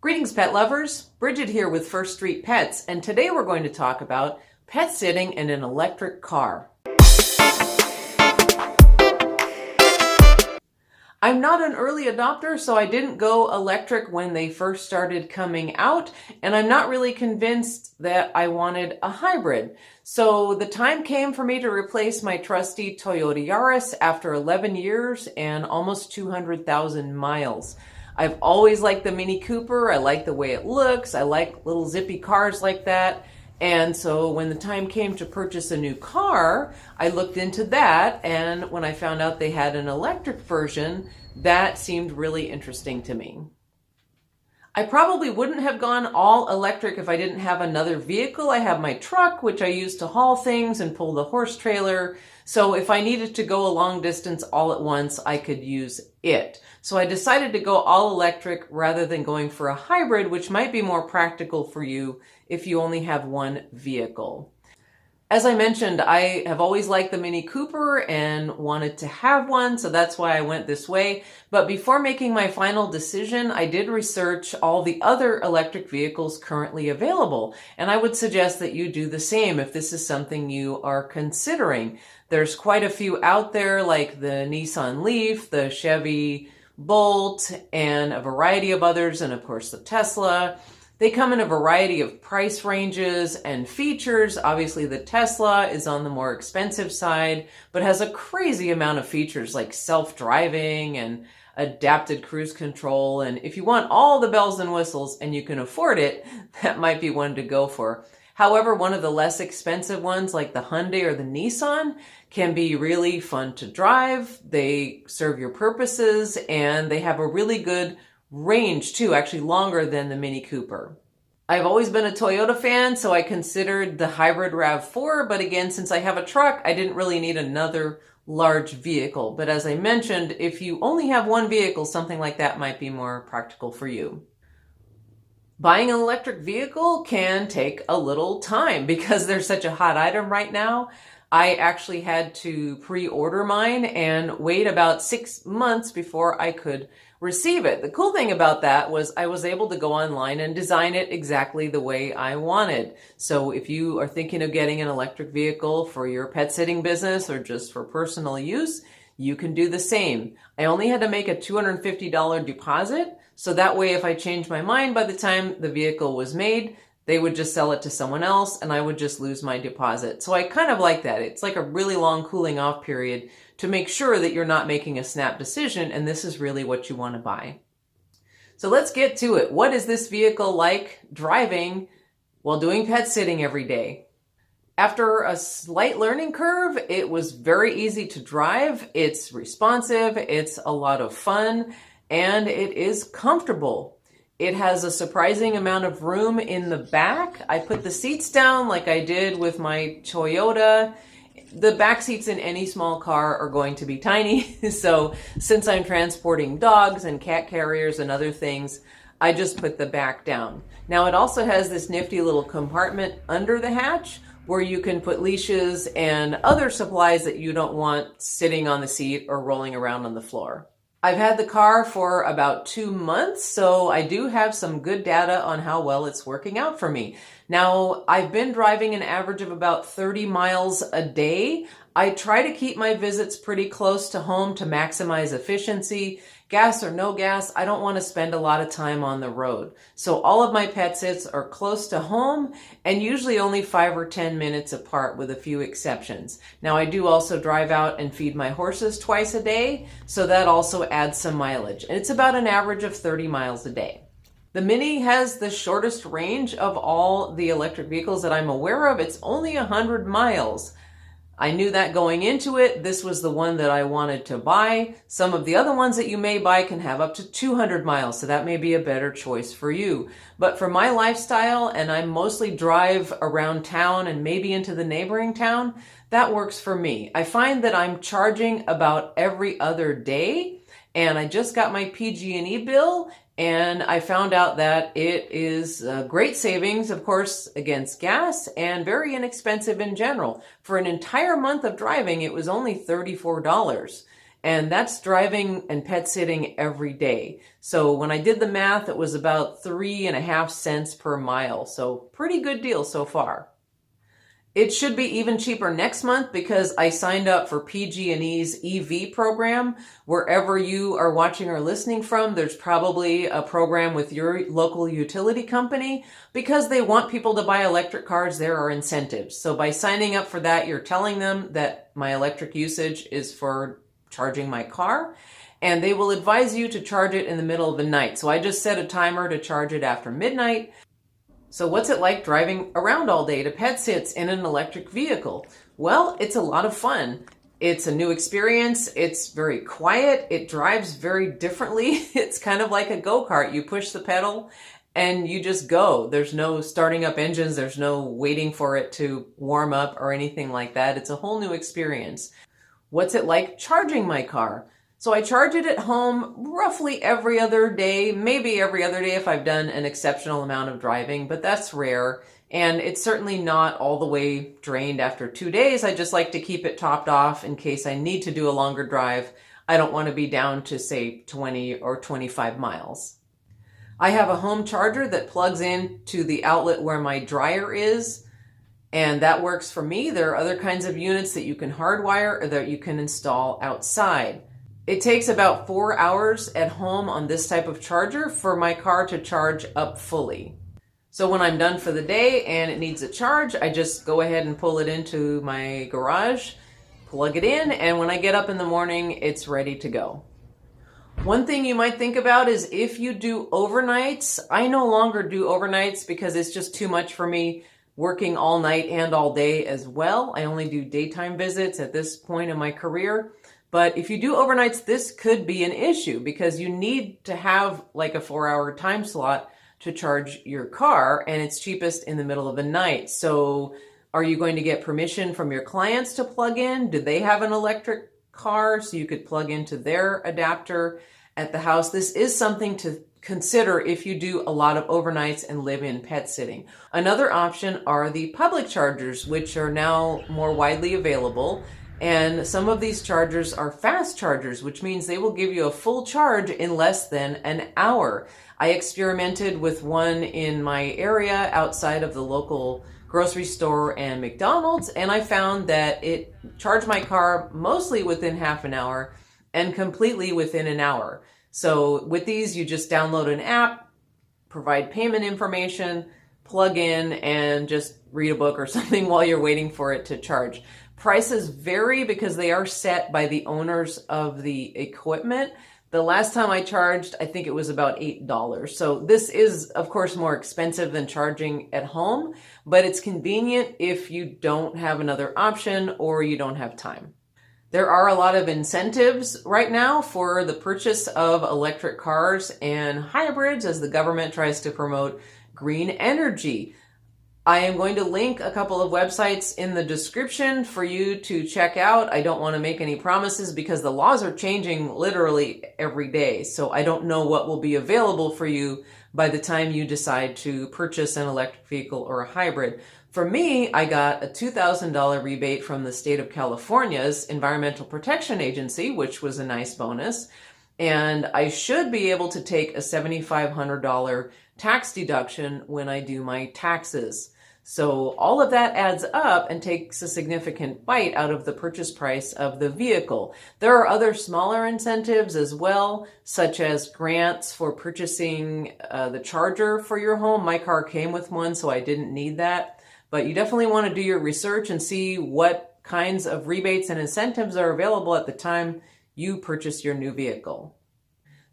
Greetings, pet lovers. Brigid here with First Street Pets, and today we're going to talk about pet sitting in an electric car. I'm not an early adopter, so I didn't go electric when they first started coming out, and I'm not really convinced that I wanted a hybrid. So the time came for me to replace my trusty Toyota Yaris after 11 years and almost 200,000 miles. I've always liked the Mini Cooper. I like the way it looks. I like little zippy cars like that. And so when the time came to purchase a new car, I looked into that. And when I found out they had an electric version, that seemed really interesting to me. I probably wouldn't have gone all electric if I didn't have another vehicle. I have my truck, which I use to haul things and pull the horse trailer. So if I needed to go a long distance all at once, I could use it. So I decided to go all electric rather than going for a hybrid, which might be more practical for you if you only have one vehicle. As I mentioned, I have always liked the Mini Cooper and wanted to have one, so that's why I went this way. But before making my final decision, I did research all the other electric vehicles currently available, and I would suggest that you do the same if this is something you are considering. There's quite a few out there, like the Nissan Leaf, the Chevy Bolt, and a variety of others, and of course the Tesla. They come in a variety of price ranges and features. Obviously, the Tesla is on the more expensive side, but has a crazy amount of features like self-driving and adapted cruise control. And if you want all the bells and whistles and you can afford it, that might be one to go for. However, one of the less expensive ones, like the Hyundai or the Nissan, can be really fun to drive. They serve your purposes and they have a really good range too, actually longer than the Mini Cooper. I've always been a Toyota fan, so I considered the hybrid RAV4, but again, since I have a truck, I didn't really need another large vehicle. But as I mentioned, if you only have one vehicle, something like that might be more practical for you. Buying an electric vehicle can take a little time because they're such a hot item right now. I actually had to pre-order mine and wait about 6 months before I could receive it. The cool thing about that was I was able to go online and design it exactly the way I wanted. So if you are thinking of getting an electric vehicle for your pet sitting business or just for personal use, you can do the same. I only had to make a $250 deposit, so that way if I changed my mind by the time the vehicle was made, they would just sell it to someone else and I would just lose my deposit. So I kind of like that. It's like a really long cooling off period to make sure that you're not making a snap decision and this is really what you want to buy. So let's get to it. What is this vehicle like driving while doing pet sitting every day? After a slight learning curve, it was very easy to drive. It's responsive, it's a lot of fun, and it is comfortable. It has a surprising amount of room in the back. I put the seats down like I did with my Toyota. The back seats in any small car are going to be tiny. So since I'm transporting dogs and cat carriers and other things, I just put the back down. Now it also has this nifty little compartment under the hatch where you can put leashes and other supplies that you don't want sitting on the seat or rolling around on the floor. I've had the car for about 2 months, so I do have some good data on how well it's working out for me. Now, I've been driving an average of about 30 miles a day. I try to keep my visits pretty close to home to maximize efficiency. Gas or no gas, I don't want to spend a lot of time on the road. So all of my pet sits are close to home and usually only 5 or 10 minutes apart with a few exceptions. Now I do also drive out and feed my horses twice a day, so that also adds some mileage. And it's about an average of 30 miles a day. The Mini has the shortest range of all the electric vehicles that I'm aware of. It's only 100 miles. I knew that going into it. This was the one that I wanted to buy. Some of the other ones that you may buy can have up to 200 miles, so that may be a better choice for you. But for my lifestyle, and I mostly drive around town and maybe into the neighboring town, that works for me. I find that I'm charging about every other day, and I just got my PG&E bill, and I found out that it is great savings, of course, against gas and very inexpensive in general. For an entire month of driving, it was only $34. and that's driving and pet sitting every day. So when I did the math, it was about 3.5 cents per mile. So pretty good deal so far. It should be even cheaper next month because I signed up for PG&E's EV program. Wherever you are watching or listening from, there's probably a program with your local utility company. Because they want people to buy electric cars, there are incentives. So by signing up for that, you're telling them that my electric usage is for charging my car, and they will advise you to charge it in the middle of the night. So I just set a timer to charge it after midnight. So what's it like driving around all day to pet sits in an electric vehicle? Well, it's a lot of fun. It's a new experience. It's very quiet. It drives very differently. It's kind of like a go-kart. You push the pedal and you just go. There's no starting up engines. There's no waiting for it to warm up or anything like that. It's a whole new experience. What's it like charging my car? So I charge it at home roughly every other day, maybe every other day if I've done an exceptional amount of driving, but that's rare. And it's certainly not all the way drained after 2 days. I just like to keep it topped off in case I need to do a longer drive. I don't want to be down to, say, 20 or 25 miles. I have a home charger that plugs in to the outlet where my dryer is, and that works for me. There are other kinds of units that you can hardwire or that you can install outside. It takes about 4 hours at home on this type of charger for my car to charge up fully. So when I'm done for the day and it needs a charge, I just go ahead and pull it into my garage, plug it in, and when I get up in the morning, it's ready to go. One thing you might think about is if you do overnights. I no longer do overnights because it's just too much for me working all night and all day as well. I only do daytime visits at this point in my career. But if you do overnights, this could be an issue because you need to have like a 4-hour time slot to charge your car, and it's cheapest in the middle of the night. So are you going to get permission from your clients to plug in? Do they have an electric car so you could plug into their adapter at the house? This is something to consider if you do a lot of overnights and live in pet sitting. Another option are the public chargers, which are now more widely available. And some of these chargers are fast chargers, which means they will give you a full charge in less than an hour. I experimented with one in my area outside of the local grocery store and McDonald's, and I found that it charged my car mostly within half an hour and completely within an hour. So with these, you just download an app, provide payment information, plug in, and just read a book or something while you're waiting for it to charge. Prices vary because they are set by the owners of the equipment. The last time I charged, I think it was about $8. So this is, of course, more expensive than charging at home, but it's convenient if you don't have another option or you don't have time. There are a lot of incentives right now for the purchase of electric cars and hybrids as the government tries to promote green energy. I am going to link a couple of websites in the description for you to check out. I don't want to make any promises because the laws are changing literally every day. So I don't know what will be available for you by the time you decide to purchase an electric vehicle or a hybrid. For me, I got a $2,000 rebate from the state of California's Environmental Protection Agency, which was a nice bonus. And I should be able to take a $7,500 tax deduction when I do my taxes. So all of that adds up and takes a significant bite out of the purchase price of the vehicle. There are other smaller incentives as well, such as grants for purchasing the charger for your home. My car came with one, so I didn't need that. But you definitely want to do your research and see what kinds of rebates and incentives are available at the time you purchase your new vehicle.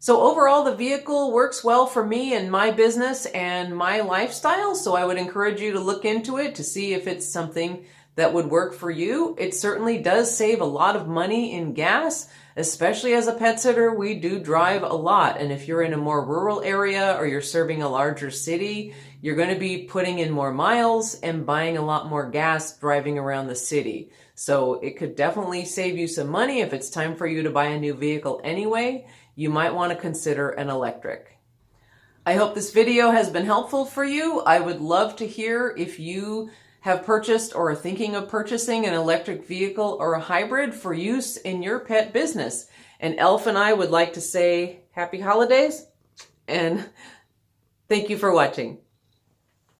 So overall, the vehicle works well for me and my business and my lifestyle. So I would encourage you to look into it to see if it's something that would work for you. It certainly does save a lot of money in gas, especially as a pet sitter. We do drive a lot. And if you're in a more rural area or you're serving a larger city, you're going to be putting in more miles and buying a lot more gas driving around the city. So it could definitely save you some money if it's time for you to buy a new vehicle anyway. You might want to consider an electric. I hope this video has been helpful for you. I would love to hear if you have purchased or are thinking of purchasing an electric vehicle or a hybrid for use in your pet business. And Elf and I would like to say happy holidays and thank you for watching.